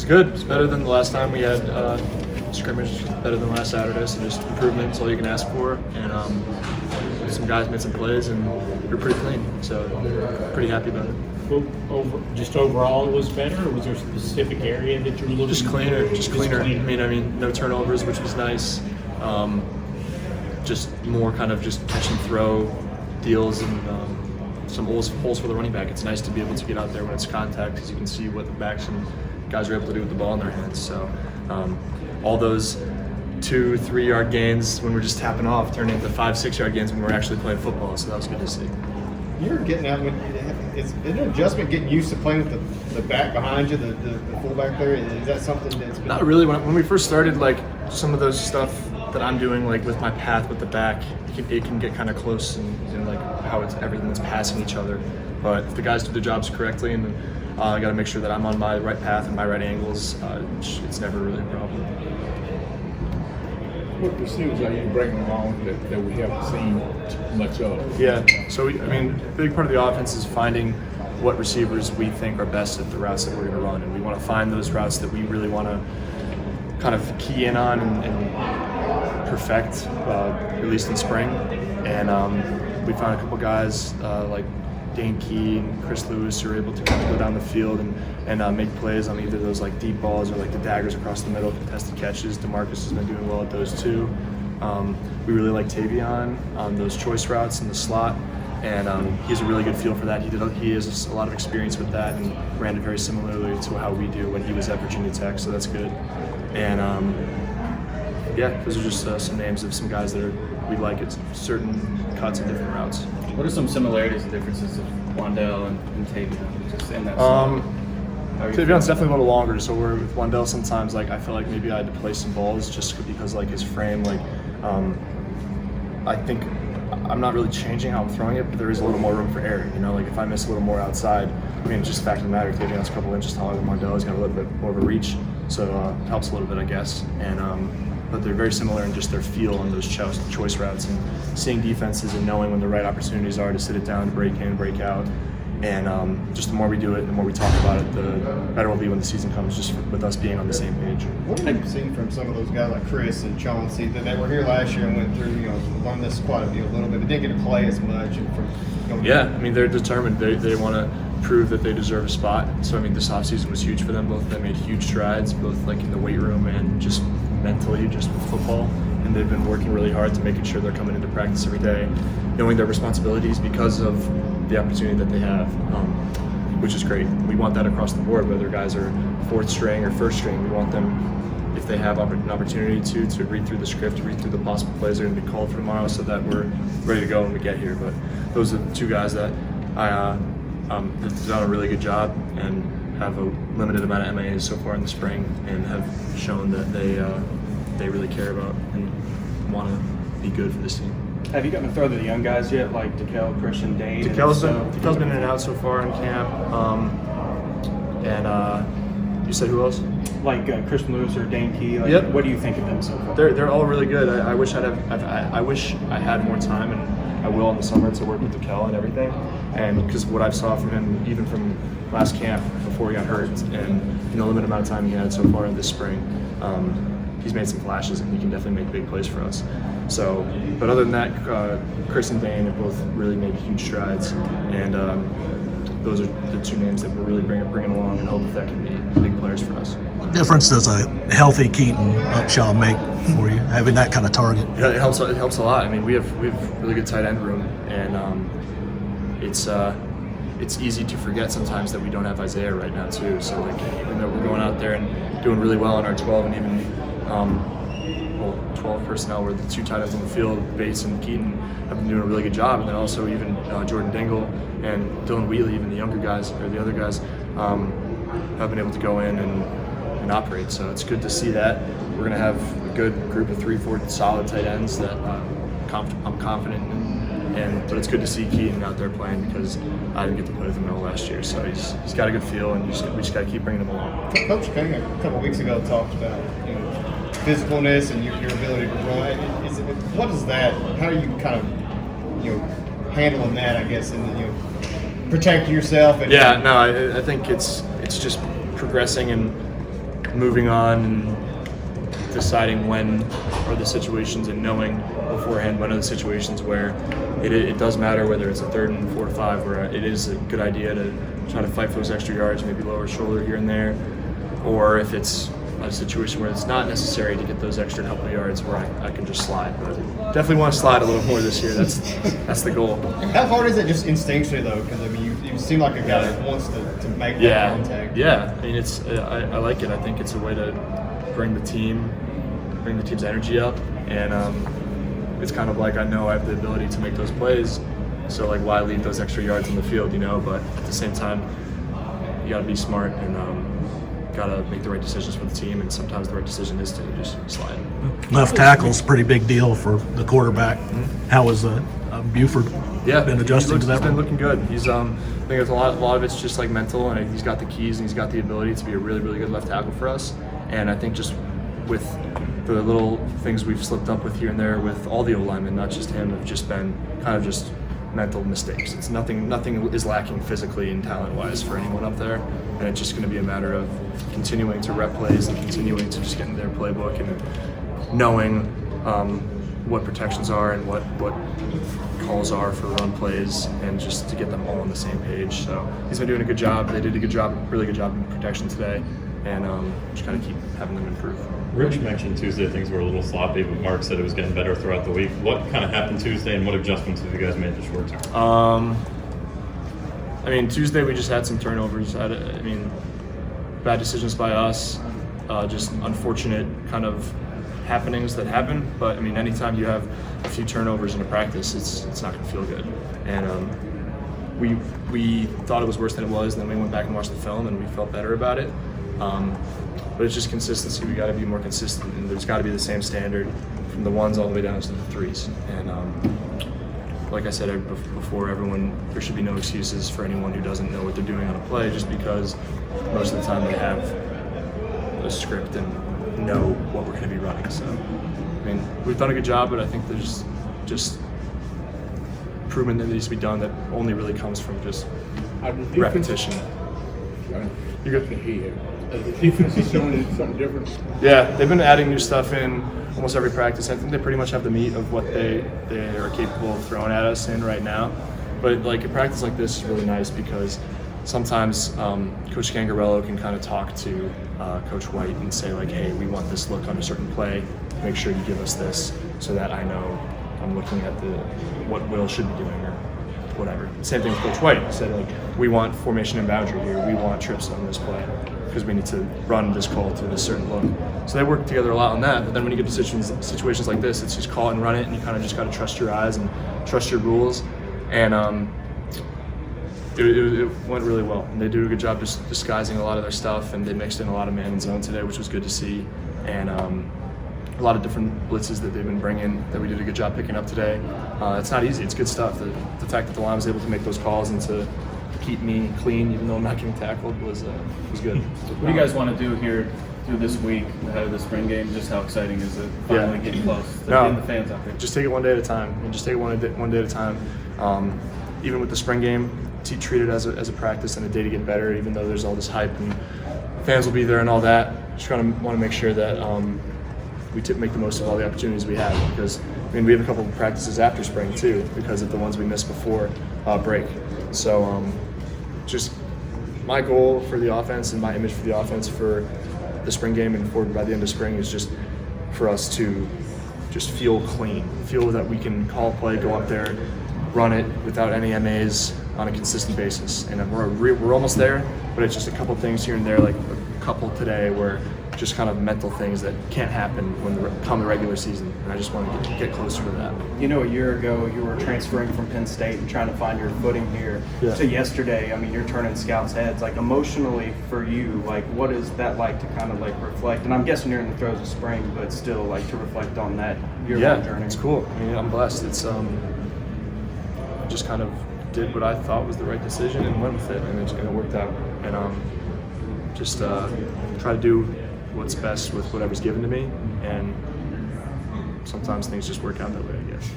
It's good. It's better than the last time we had scrimmage. Better than last Saturday. So just improvement is all you can ask for. And some guys made some plays, and we're pretty clean. So pretty happy about it. Just overall, it was better, or was there a specific area that you were looking? Just cleaner. I mean, no turnovers, which was nice. Just more kind of just catch and throw deals and some holes for the running back. It's nice to be able to get out there when it's contact because you can see what the backs and guys are able to do with the ball in their hands. So all those 2-3 yard gains when we're just tapping off turned into 5-6 yard gains when we're actually playing football. So that was good to see. You're getting out when it's an adjustment getting used to playing with the back behind you, the fullback there. Is that something that's been... Not really. When we first started, like some of those stuff that I'm doing, like with my path with the back, it can get kind of close and like how it's everything that's passing each other. But if the guys do their jobs correctly, and I got to make sure that I'm on my right path and my right angles, it's never really a problem. What receivers are you bringing along that we haven't seen much of? Yeah, so a big part of the offense is finding what receivers we think are best at the routes that we're going to run, and we want to find those routes that we really want to kind of key in on and perfect, at least in spring. And we found a couple guys like Dane Key and Chris Lewis who are able to kind of go down the field and make plays on either those like deep balls or like the daggers across the middle, contested catches. DeMarcus has been doing well at those too. We really like Tavion on those choice routes in the slot, and he has a really good feel for that. He has a lot of experience with that and ran it very similarly to how we do when he was at Virginia Tech, so that's good. And those are just some names of some guys that we like at certain cuts and different routes. What are some similarities and differences of Wandell and Tavion just in that slot? Tavion's definitely a little longer, so we're with Wandell sometimes like I feel like maybe I had to play some balls just because like his frame, like I think I'm not really changing how I'm throwing it, but there is a little more room for error. You know, like if I miss a little more outside, I mean, it's just the fact of the matter, Tavion's a couple inches taller than Wandell. He's got a little bit more of a reach, so it helps a little bit, I guess. And but they're very similar in just their feel on those choice routes and seeing defenses and knowing when the right opportunities are to sit it down, to break in, break out. And just the more we do it, the more we talk about it, the better we'll be when the season comes, just with us being on the same page. What have you seen from some of those guys like Chris and Chauncey that they were here last year and went through, learned this quite a little bit, but didn't get to play as much? I mean, they're determined. They want to prove that they deserve a spot. So, I mean, this offseason was huge for them. Both of them made huge strides, both like in the weight room and just mentally, just with football. And they've been working really hard to making sure they're coming into practice every day, knowing their responsibilities because of the opportunity that they have, which is great. We want that across the board, whether guys are fourth string or first string. We want them, if they have an opportunity to read through the script, read through the possible plays that are going to be called for tomorrow so that we're ready to go when we get here. But those are the two guys that have done a really good job and have a limited amount of MAAs so far in the spring and have shown that they really care about and want to be good for this team. Have you gotten to throw to the young guys yet, like DeKel, Christian, Dane? DeKel's been in and out so far in camp. You said who else? Like Christian Lewis or Dane Key. Like, yep. What do you think of them so far? They're all really good. I wish I had more time, and I will in the summer to work with DeKel and everything. And because what I've saw from him, even from last camp before he got hurt, and the limited amount of time he had so far in this spring, he's made some flashes, and he can definitely make big plays for us. So, but other than that, Chris and Dane have both really made huge strides, and those are the two names that we're really bringing along, and hope that can be big players for us. What difference does a healthy Keaton Upshaw make for you, having that kind of target? Yeah, it helps a lot. I mean, we have really good tight end room, and it's easy to forget sometimes that we don't have Isaiah right now too. So like, even though we're going out there and doing really well in our 12 and even 12 personnel, where the two tight ends on the field, Bates and Keaton, have been doing a really good job, and then also even Jordan Dingle and Dylan Wheatley, even the younger guys or the other guys, have been able to go in and operate. So it's good to see that. We're going to have a good group of 3-4 solid tight ends that I'm confident in. But it's good to see Keaton out there playing because I didn't get to play with him all last year. So he's got a good feel, and we just got to keep bringing him along. Coach King a couple of weeks ago talked about physicalness and your ability to run. What is that? How are you kind of handling that, I guess, and protecting yourself? And, I think it's just progressing and moving on and deciding when are the situations and knowing beforehand when are the situations where it does matter, whether it's a 3rd and 4 or 5, where it is a good idea to try to fight for those extra yards, maybe lower shoulder here and there, or if it's a situation where it's not necessary to get those extra couple of yards where I can just slide. But definitely want to slide a little more this year. That's the goal. How hard is it just instinctually though? Because I mean, you seem like a guy that wants to make that contact. Yeah. I mean, it's I like it. I think it's a way to bring the team's energy up, and it's kind of like I know I have the ability to make those plays. So like, why leave those extra yards in the field, you know? But at the same time, you got to be smart and got to make the right decisions for the team. And sometimes the right decision is to just slide. Left tackle's a pretty big deal for the quarterback. How has Buford been adjusting to that? He's been looking good. He's I think it's a lot of it's just like mental, and he's got the keys and he's got the ability to be a really, really good left tackle for us. And I think just with the little things we've slipped up with here and there with all the O-linemen, not just him, have just been kind of just mental mistakes. It's nothing is lacking physically and talent-wise for anyone up there, and it's just going to be a matter of continuing to rep plays and continuing to just get in their playbook and knowing what protections are and what calls are for run plays, and just to get them all on the same page. So he's been doing a good job. They did a good job, really good job in protection today, and just kind of keep having them improve. Rich mentioned Tuesday things were a little sloppy, but Mark said it was getting better throughout the week. What kind of happened Tuesday, and what adjustments have you guys made this short term? I mean, Tuesday we just had some turnovers. I mean, bad decisions by us, just unfortunate kind of happenings that happen. But I mean, anytime you have a few turnovers in a practice, it's not going to feel good. And we thought it was worse than it was. Then we went back and watched the film, and we felt better about it. But it's just consistency. We got to be more consistent, and there's got to be the same standard from the 1s all the way down to the 3s. And like I said before, there should be no excuses for anyone who doesn't know what they're doing on a play, just because most of the time they have a script and know what we're going to be running. So, I mean, we've done a good job, but I think there's just improvement that needs to be done that only really comes from just repetition. You're good. The defense is showing something different. Yeah, they've been adding new stuff in almost every practice. I think they pretty much have the meat of what they are capable of throwing at us in right now. But like a practice like this is really nice because sometimes Coach Gangarello can kind of talk to Coach White and say like, hey, we want this look on a certain play. Make sure you give us this so that I know I'm looking at what Will should be doing or whatever. Same thing with Coach White. He said like, we want formation and boundary here. We want trips on this play, because we need to run this call to this certain look. So they work together a lot on that, but then when you get to situations like this, it's just call it and run it, and you kind of just got to trust your eyes and trust your rules. And it went really well. And they do a good job just disguising a lot of their stuff, and they mixed in a lot of man and zone today, which was good to see. And a lot of different blitzes that they've been bringing that we did a good job picking up today. It's not easy. It's good stuff. The fact that the line was able to make those calls and to keep me clean, even though I'm not getting tackled, was good. What do you guys want to do here through this week ahead of the spring game? Just how exciting is it finally getting close to getting the fans out there? Just take it one day at a time. And just take it one day at a time. Even with the spring game, treat it as a practice and a day to get better. Even though there's all this hype and fans will be there and all that, just want to make sure that we make the most of all the opportunities we have. Because I mean, we have a couple of practices after spring too, because of the ones we missed before break. So just my goal for the offense and my image for the offense for the spring game and forward by the end of spring is just for us to just feel clean, feel that we can call a play, go up there, run it without any MAs on a consistent basis. And we're almost there, but it's just a couple things here and there, like a couple today where just kind of mental things that can't happen come the regular season. And I just want to get closer to that. You know, a year ago, you were transferring from Penn State and trying to find your footing here. Yeah. To yesterday, I mean, you're turning scouts' heads. Like, emotionally for you, like, what is that like to kind of, like, reflect? And I'm guessing you're in the throes of spring, but still, like, to reflect on that year-long journey. Yeah, it's cool. I mean, I'm blessed. It's just kind of did what I thought was the right decision and went with it, and it worked out. And just try to do what's best with whatever's given to me, and sometimes things just work out that way, I guess.